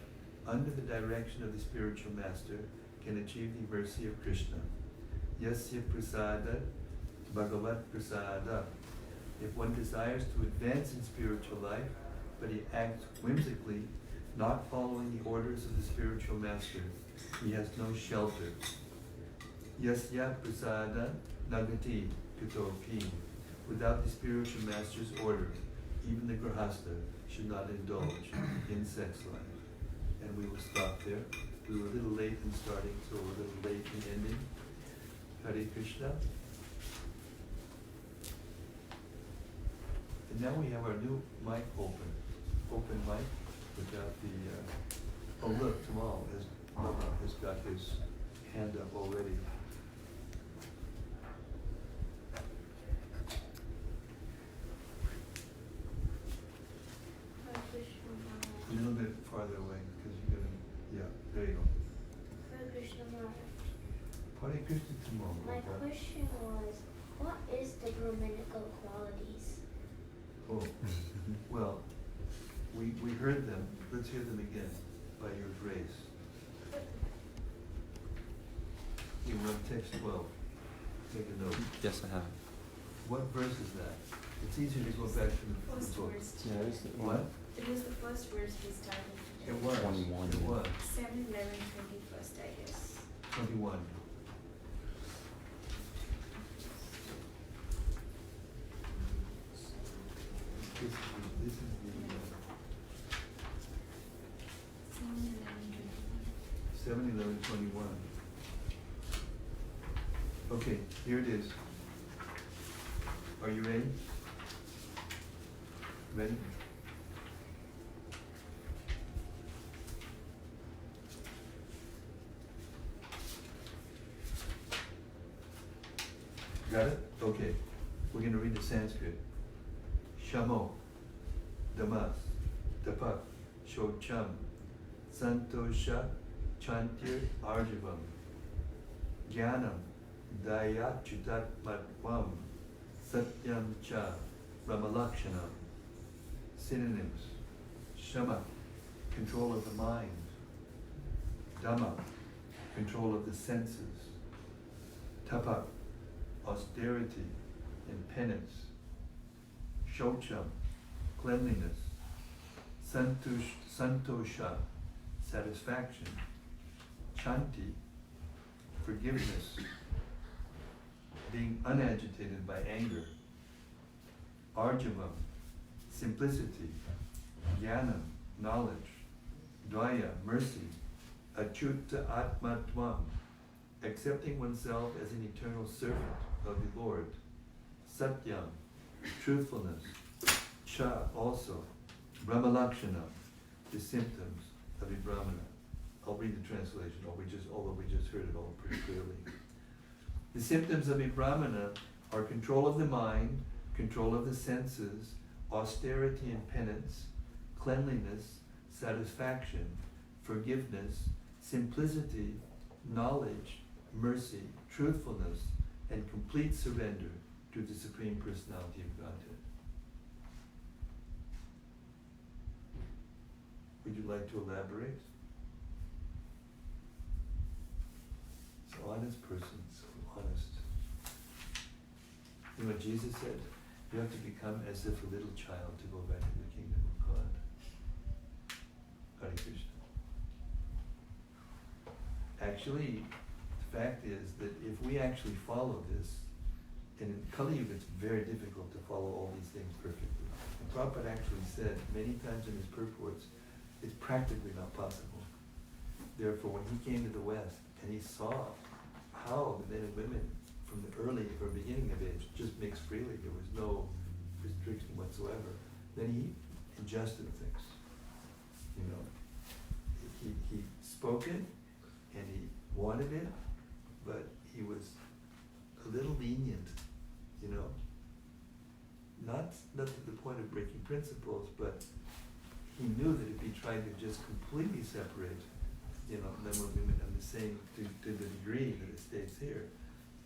under the direction of the spiritual master can achieve the mercy of Krishna. Yasya prasada bhagavat prasada. If one desires to advance in spiritual life, but he acts whimsically, not following the orders of the spiritual master, he has no shelter. Yasya prasada nagati katopi. Without the spiritual master's order, even the grihasta should not indulge in sex life. And we will stop there. We were a little late in starting, so we're a little late in ending. Hare Krishna. And now we have our new mic open mic without the, oh look, Tamal has got his hand up already. A little bit farther away, because you're gonna, yeah, there you go. Hare Krishna Maharaj. Hare Krishna Tamal. My question was, what is the Brahminical qualities? Oh, well, we heard them. Let's hear them again by your grace. You want text 12. Take a note. Yes, I have it. What verse is that? It's easier to go back to the First book. verse. Yeah, it is. What? It was the first verse we started. It was. 21. It was. 7, 11, 21st, I guess. 21. This is the 7, 11, 21. Okay, here it is. Are you ready? Ready? Got it? Okay. We're going to read the Sanskrit. Shamo, Damas, Dapak, Shocham, Santosha, Chantir, Arjavam, Jnanam, Dayachutat Matvam, Satyam Cha, Ramalakshanam. Synonyms. Shama, control of the mind. Dhamma, control of the senses. Tapak, austerity and penance. Shocham, cleanliness. Santosha, satisfaction. Chanti, forgiveness. Being unagitated by anger. Arjavam, simplicity. Jnanam, knowledge. Dvaya, mercy. Achyuta atmatvam, accepting oneself as an eternal servant of the Lord. Satyam, truthfulness. Cha, also. Brahmalakshana, the symptoms of a Brahmana. I'll read the translation, although we just heard it all pretty clearly. The symptoms of a Brahmana are control of the mind, control of the senses, austerity and penance, cleanliness, satisfaction, forgiveness, simplicity, knowledge, mercy, truthfulness, and complete surrender to the Supreme Personality of Godhead. Would you like to elaborate? It's an honest person, so honest. You know what Jesus said? You have to become as if a little child to go back to the kingdom of God. Hare Krishna. Actually, the fact is that if we actually follow this, and in Kali Yuga it's very difficult to follow all these things perfectly. And Prabhupada actually said many times in his purports, it's practically not possible. therefore, when he came to the West and he saw how the men and women from the beginning of age just mixed freely, there was no restriction whatsoever, then he adjusted things. You know, he spoke it and he wanted it, but he was a little lenient, you know. Not to the point of breaking principles, but he knew that if he tried to just completely separate, you know, men and women on the same, to the degree that it states here,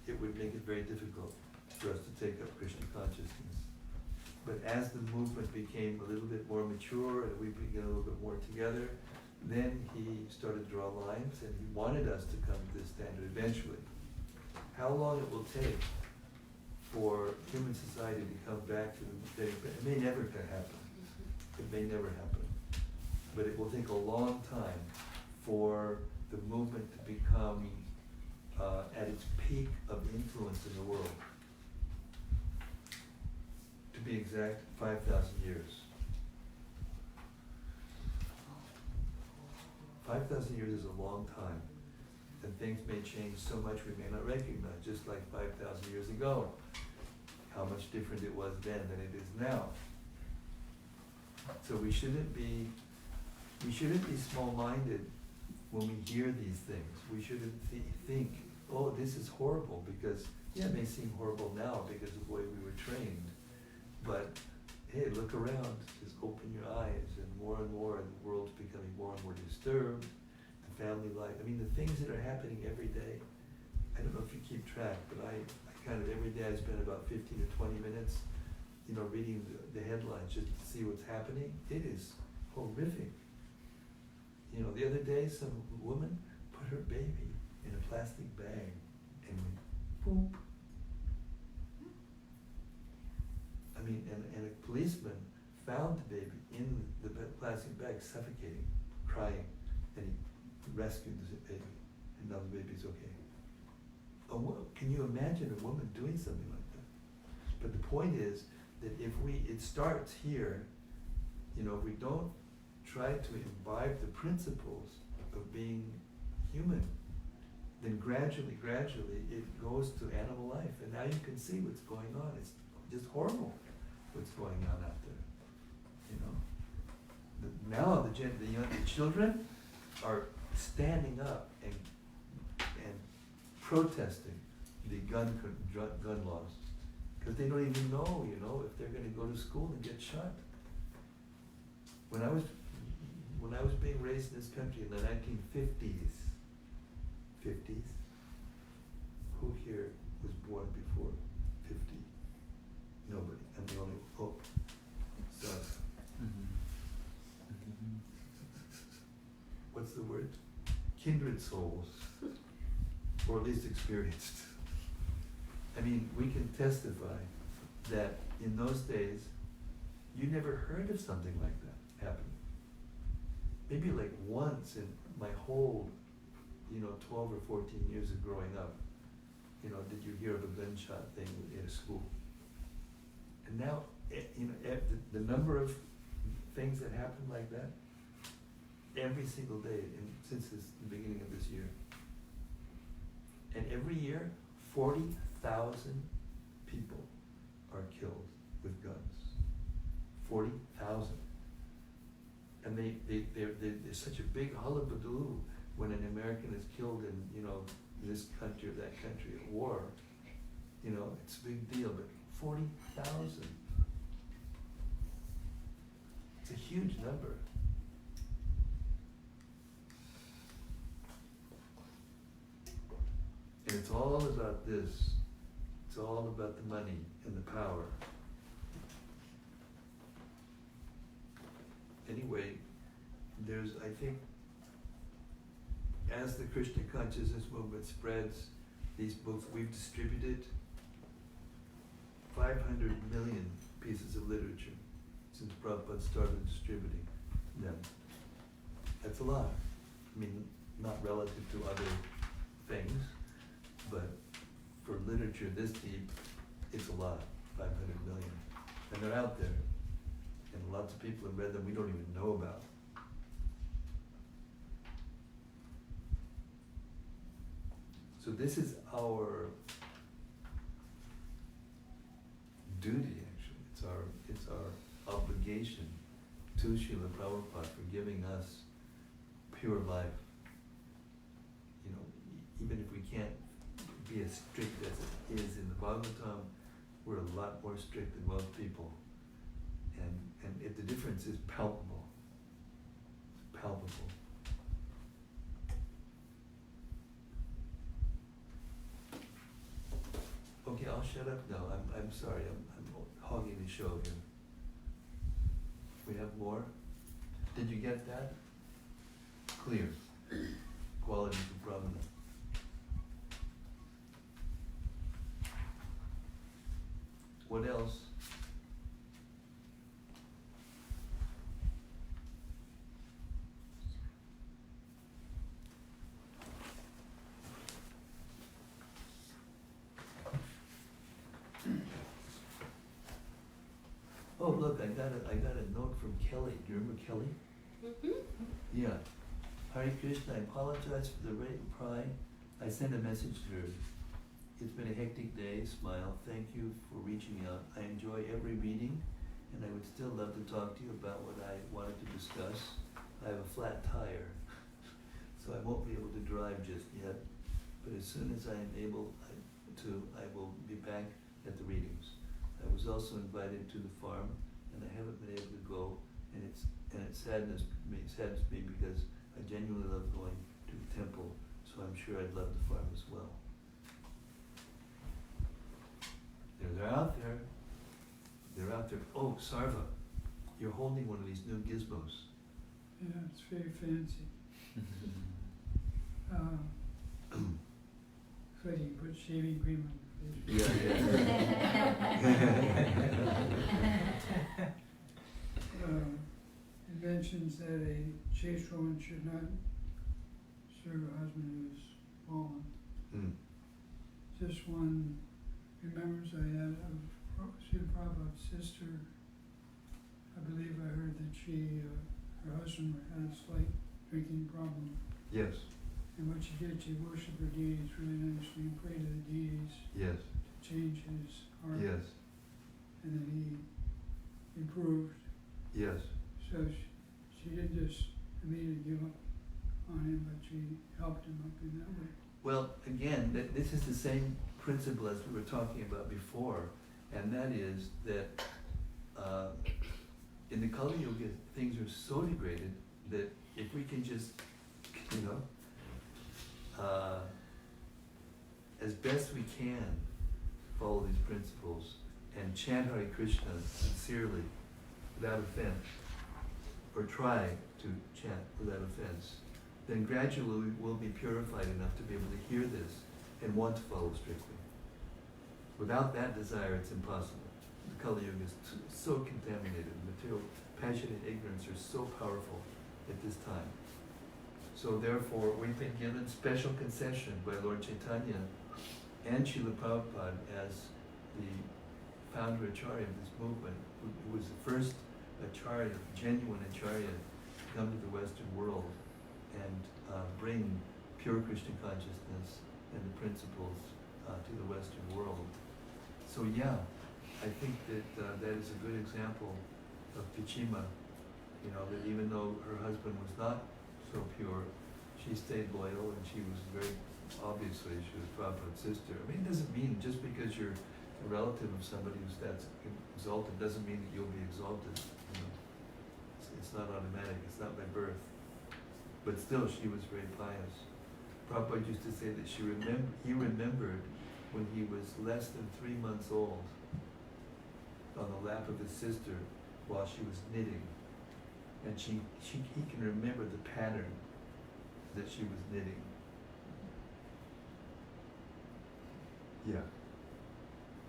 it would make it very difficult for us to take up Krishna consciousness. But as the movement became a little bit more mature and we began a little bit more together, then he started to draw lines and he wanted us to come to this standard eventually. How long it will take for human society to come back to the, it may never happen. It may never happen. But it will take a long time for the movement to become at its peak of influence in the world. To be exact, 5,000 years. 5,000 years is a long time. And things may change so much we may not recognize, just like 5,000 years ago. How much different it was then than it is now. So we shouldn't be small-minded when we hear these things. We shouldn't think, oh, this is horrible, because, yeah, it may seem horrible now because of the way we were trained. But, hey, look around, just open your eyes, and more, the world's becoming more and more disturbed, the family life, I mean, the things that are happening every day. I don't know if you keep track, but I kind of every day I spend about 15 or 20 minutes, you know, reading the headlines just to see what's happening. It is horrific. You know, the other day some woman put her baby in a plastic bag and went boom. I mean, and a policeman found the baby in the plastic bag, suffocating, crying, and he rescued the baby, and now the baby's okay. Can you imagine a woman doing something like that? But the point is that it starts here, you know, if we don't try to imbibe the principles of being human, then gradually it goes to animal life. And now you can see what's going on. It's just horrible what's going on out there, you know. Now the children are standing up and protesting the gun laws, because they don't even know, you know, if they're going to go to school and get shot. When I was being raised in this country in the 1950s, who here was born before 50? Nobody. I'm the only hope. So, what's the word? Kindred souls. Or at least experienced. I mean, we can testify that in those days, you never heard of something like that happening. Maybe like once in my whole, you know, 12 or 14 years of growing up, you know, did you hear of a gunshot thing in a school? And now, you know, the number of things that happen like that, every single day since the beginning of this year. And every year, 40,000 people are killed with guns. 40,000. And there's such a big hullabaloo when an American is killed in, you know, this country or that country at war. You know, it's a big deal, but 40,000. It's a huge number. And it's all about this. It's all about the money and the power. Anyway, I think, as the Krishna consciousness movement spreads, these books, we've distributed 500 million pieces of literature since Prabhupada started distributing them. That's a lot. I mean, not relative to other things, but for literature this deep, it's a lot, 500 million. And they're out there. And lots of people have read them we don't even know about. So this is our duty, actually. It's our obligation to Srila Prabhupada for giving us pure life. You know, even if we can't be as strict as it is in the Bhagavatam, we're a lot more strict than most people. And if the difference is palpable. It's palpable. Okay, I'll shut up now. I'm sorry. I'm hogging the show here. We have more? Did you get that? Clear. Qualities of Brahmana. What else? Oh, look, I got a note from Kelly. Do you remember Kelly? Yeah. Hare Krishna, I apologize for the late reply. I sent a message to her. It's been a hectic day. Smile. Thank you for reaching out. I enjoy every reading, and I would still love to talk to you about what I wanted to discuss. I have a flat tire, so I won't be able to drive just yet. But as soon as I am able to, I will be back at the readings. I was also invited to the farm, and I haven't been able to go, and it saddens me because I genuinely love going to the temple, so I'm sure I'd love the farm as well. They're out there. They're out there. Oh, Sarva, you're holding one of these new gizmos. Yeah, it's very fancy. So you can put shaving cream on your face. Yeah. It mentions that a chaste woman should not serve a husband who is fallen. Just one remembrance I had of Srila Prabhupada's sister. I believe I heard that her husband had a slight drinking problem. Yes. And what she did, she worshipped her deities really nicely and prayed to the deities Yes. to change his heart. Yes. And then he improved. Yes. So she didn't just immediately give up on him, but she helped him up in that way. Well, again, this is the same principle as we were talking about before, and that is that in the Kali Yuga, things are so degraded that if we can just, as best we can, follow these principles and chant Hare Krishna sincerely, without offense, or try to chant without offense, then gradually we'll be purified enough to be able to hear this and want to follow strictly. Without that desire, it's impossible. The Kali Yuga is so contaminated. Material passion and ignorance are so powerful at this time. So therefore, we've been given special concession by Lord Chaitanya and Srila Prabhupada as the founder Acharya of this movement, who was the first Acharya, genuine Acharya, to come to the Western world and bring pure Krishna consciousness and the principles to the Western world. So yeah, I think that that is a good example of Pichima, that even though her husband was not so pure, she stayed loyal, and she was obviously she was Prabhupada's sister. I mean, it doesn't mean just because you're a relative of somebody who's that exalted doesn't mean that you'll be exalted. It's not automatic. It's not by birth. But still, she was very pious. Prabhupada used to say that he remembered when he was less than 3 months old on the lap of his sister while she was knitting. And he can remember the pattern that she was knitting. Yeah,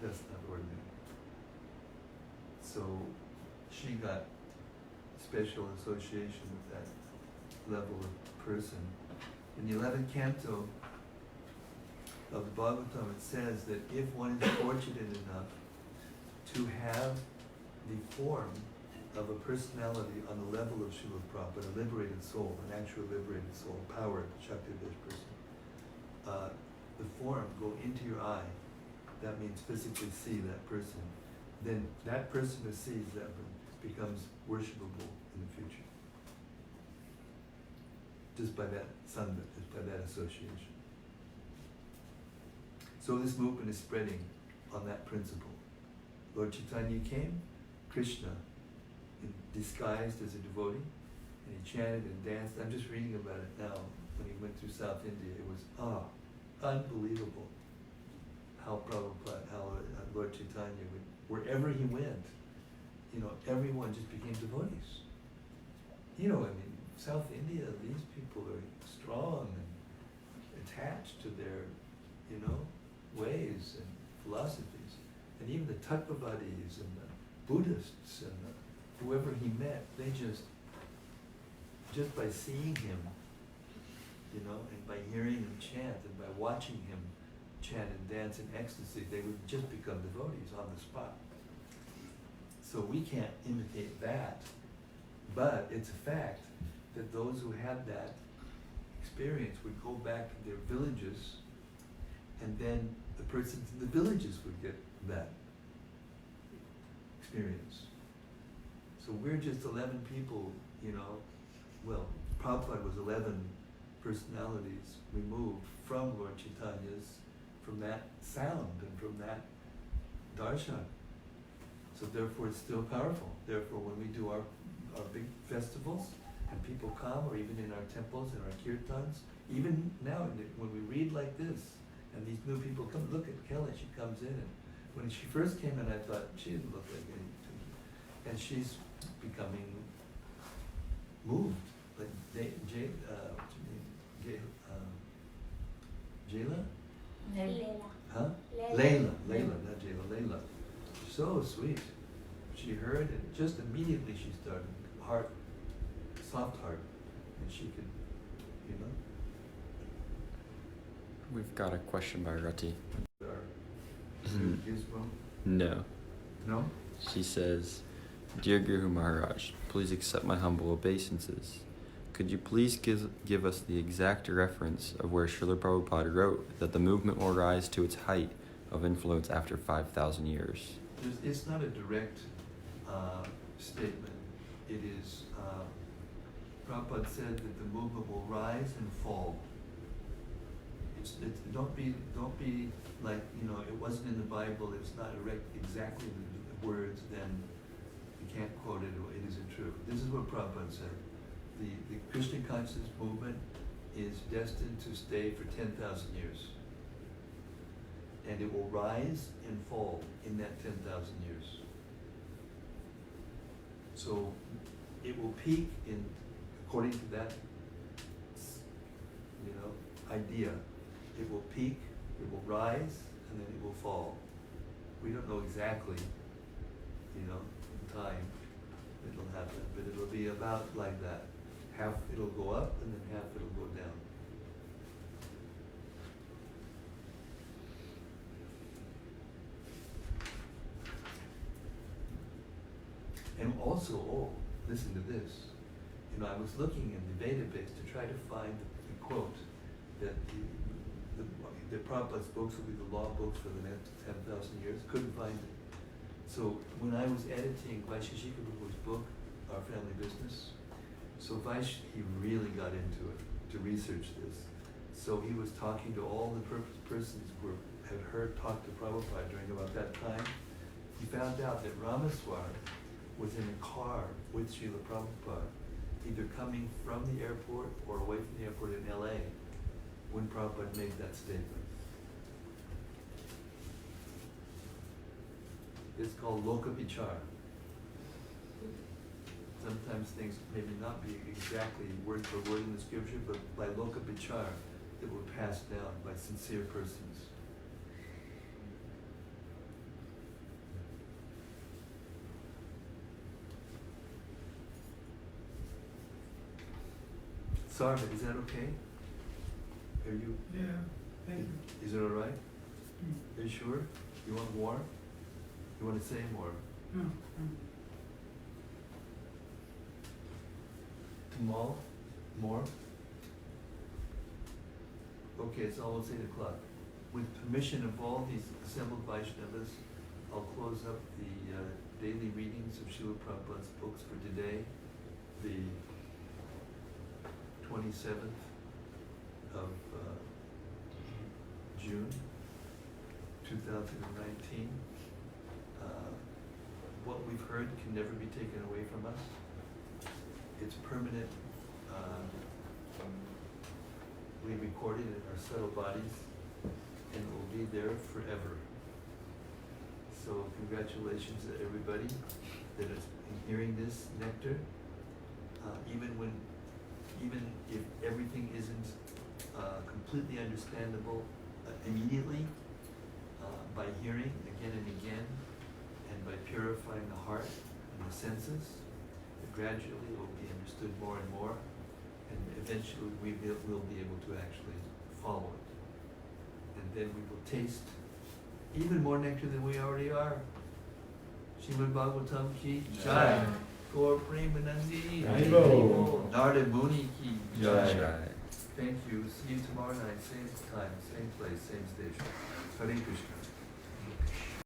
that's not ordinary. So she got special association with that level of person. In the 11th canto of the Bhagavatam, it says that if one is fortunate enough to have the form of a personality on the level of Srila Prabhupada, a liberated soul, an actual liberated soul, powered Shakti-Vish person, the form go into your eye, that means physically see that person, then that person who sees that becomes worshipable in the future. Just by that sangha, just by that association. So this movement is spreading on that principle. Lord Chaitanya came, Krishna, disguised as a devotee, and he chanted and danced. I'm just reading about it now. When he went through South India, it was unbelievable how Prabhupada, how Lord Chaitanya would, wherever he went, everyone just became devotees. South India, these people are strong and attached to their, ways and philosophies. And even the Tattvavadis and the Buddhists and whoever he met, they just by seeing him, and by hearing him chant and by watching him chant and dance in ecstasy, they would just become devotees on the spot. So we can't imitate that, but it's a fact that those who had that experience would go back to their villages, and then the persons in the villages would get that experience. So we're just 11 people, Prabhupada was 11 personalities removed from Lord Chaitanya's, from that sound and from that darshan. So therefore it's still powerful. Therefore when we do our big festivals and people come, or even in our temples and our kirtans, even now when we read like this and these new people come, look at Kelly, she comes in, and when she first came in I thought she didn't look like anything. And she's becoming moved. Like Jayla? Leela. Huh? Layla. Layla, not Jayla, Layla. So sweet. She heard and just immediately she started soft heart, and she could, We've got a question by Rati. Gizmo? No. No? She says, Dear Guru Maharaj, please accept my humble obeisances. Could you please give us the exact reference of where Srila Prabhupada wrote that the movement will rise to its height of influence after 5,000 years? It's not a direct statement. It is, Prabhupada said that the movement will rise and fall. Don't be like, it wasn't in the Bible, it's not exactly the words, then you can't quote it, or it isn't true. This is what Prabhupada said. The Krishna consciousness movement is destined to stay for 10,000 years. And it will rise and fall in that 10,000 years. So it will peak according to that, idea. It will peak, it will rise, and then it will fall. We don't know exactly, in time it'll happen, but it'll be about like that. Half it'll go up, and then half it'll go down. And also, listen to this. I was looking in the database to try to find the quote that the Prabhupada's books will be the law books for the next 10,000 years. Couldn't find it. So when I was editing Vaisheshika Prabhu's book, Our Family Business, so he really got into it to research this. So he was talking to all the persons who had heard talk to Prabhupada during about that time. He found out that Ramaswar was in a car with Srila Prabhupada, either coming from the airport or away from the airport in LA, when Prabhupada made that statement. It's called Loka Vichar. Sometimes things maybe not be exactly word for word in the scripture, but by Loka Vichar, it will pass down by sincere persons. Sarva, is that okay? Are you? Yeah, thank you. Is it all right? Are you sure? You want more? You want to say more? No, Tamal? More? Okay, it's almost 8 o'clock. with permission of all these assembled Vaishnavas, I'll close up the daily readings of Srila Prabhupada's books for today, the 27th of June, 2019. What we've heard can never be taken away from us. It's permanent. We recorded in our subtle bodies, and it will be there forever. So congratulations to everybody that is hearing this nectar. Even if everything isn't completely understandable immediately, by hearing again and again, and by purifying the heart and the senses, gradually it will be understood more and more, and eventually we will be able to actually follow it. And then we will taste even more nectar than we already are. Srimad-Bhagavatam ki jai. Gaur Premanandi. Haribo. Narada Muni ki Jai. jai. Thank you. See you tomorrow night, same time, same place, same station. Hare Krishna.